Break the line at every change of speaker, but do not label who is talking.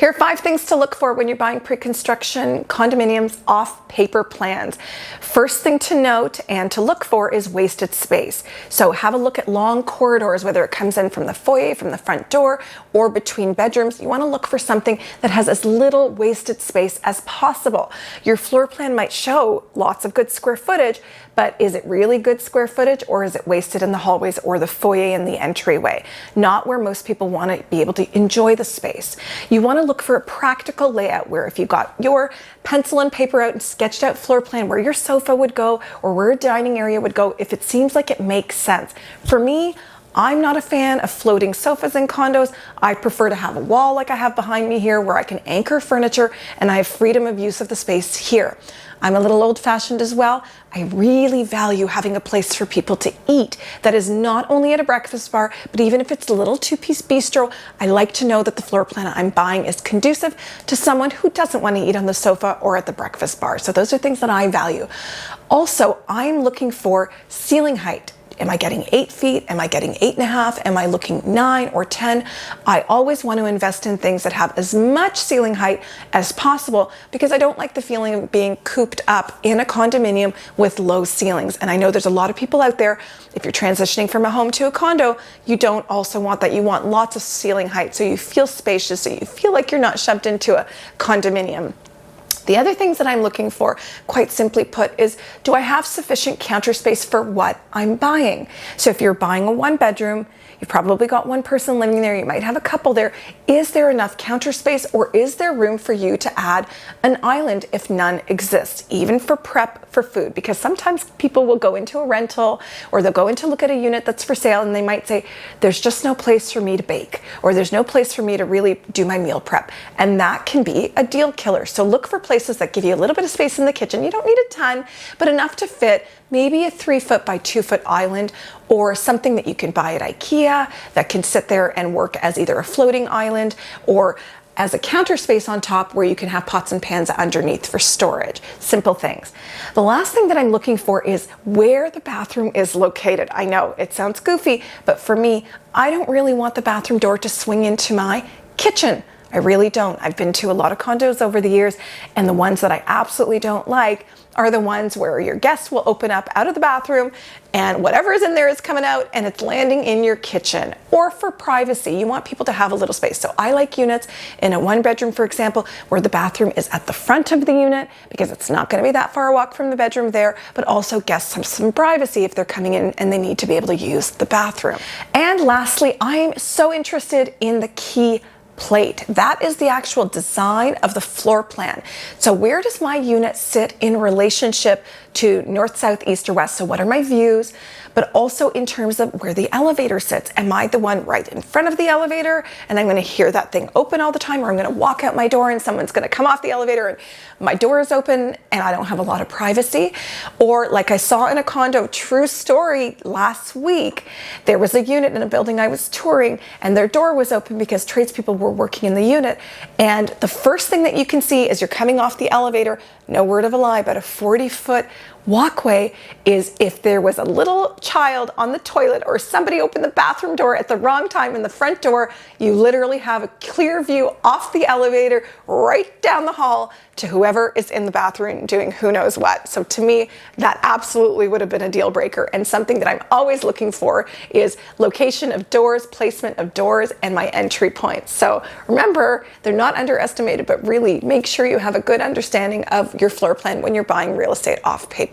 Here are 5 things to look for when you're buying pre-construction condominiums off paper plans. First thing to note and to look for is wasted space. So have a look at long corridors, whether it comes in from the foyer, from the front door, or between bedrooms. You want to look for something that has as little wasted space as possible. Your floor plan might show lots of good square footage, but is it really good square footage, or is it wasted in the hallways or the foyer and the entryway? Not where most people want to be able to enjoy the space. You want to look for a practical layout where if you got your pencil and paper out and sketched out floor plan where your sofa would go or where a dining area would go, if it seems like it makes sense. For me, I'm not a fan of floating sofas in condos. I prefer to have a wall like I have behind me here where I can anchor furniture and I have freedom of use of the space here. I'm a little old-fashioned as well. I really value having a place for people to eat that is not only at a breakfast bar, but even if it's a little two-piece bistro, I like to know that the floor plan I'm buying is conducive to someone who doesn't want to eat on the sofa or at the breakfast bar. So those are things that I value. Also, I'm looking for ceiling height. Am I getting 8 feet? Am I getting 8.5? Am I looking 9 or 10? I always want to invest in things that have as much ceiling height as possible because I don't like the feeling of being cooped up in a condominium with low ceilings. And I know there's a lot of people out there, if you're transitioning from a home to a condo, you don't also want that. You want lots of ceiling height so you feel spacious, so you feel like you're not shoved into a condominium. The other things that I'm looking for, quite simply put, is do I have sufficient counter space for what I'm buying? So if you're buying a 1-bedroom, you've probably got one person living there, you might have a couple there. Is there enough counter space or is there room for you to add an island if none exists, even for prep for food? Because sometimes people will go into a rental or they'll go in to look at a unit that's for sale and they might say, there's just no place for me to bake or there's no place for me to really do my meal prep. And that can be a deal killer. So look for places that give you a little bit of space in the kitchen. You don't need a ton, but enough to fit maybe a 3-foot by 2-foot island or something that you can buy at IKEA that can sit there and work as either a floating island or as a counter space on top where you can have pots and pans underneath for storage. Simple things. The last thing that I'm looking for is where the bathroom is located. I know it sounds goofy, but for me, I don't really want the bathroom door to swing into my kitchen. I really don't. I've been to a lot of condos over the years, and the ones that I absolutely don't like are the ones where your guests will open up out of the bathroom and whatever is in there is coming out and it's landing in your kitchen. Or for privacy, you want people to have a little space. So I like units in a 1-bedroom, for example, where the bathroom is at the front of the unit because it's not going to be that far a walk from the bedroom there, but also guests have some privacy if they're coming in and they need to be able to use the bathroom. And lastly, I'm so interested in the key plate. That is the actual design of the floor plan. So where does my unit sit in relationship to north, south, east, or west? So what are my views? But also in terms of where the elevator sits. Am I the one right in front of the elevator and I'm going to hear that thing open all the time, or I'm going to walk out my door and someone's going to come off the elevator and my door is open and I don't have a lot of privacy? Or like I saw in a condo, true story, last week, there was a unit in a building I was touring and their door was open because tradespeople were working in the unit. And the first thing that you can see as you're coming off the elevator, no word of a lie, but a 40-foot walkway, is if there was a little child on the toilet or somebody opened the bathroom door at the wrong time in the front door, you literally have a clear view off the elevator right down the hall to whoever is in the bathroom doing who knows what. So to me, that absolutely would have been a deal breaker, and something that I'm always looking for is location of doors, placement of doors, and my entry points. So remember, they're not underestimated, but really make sure you have a good understanding of your floor plan when you're buying real estate off paper.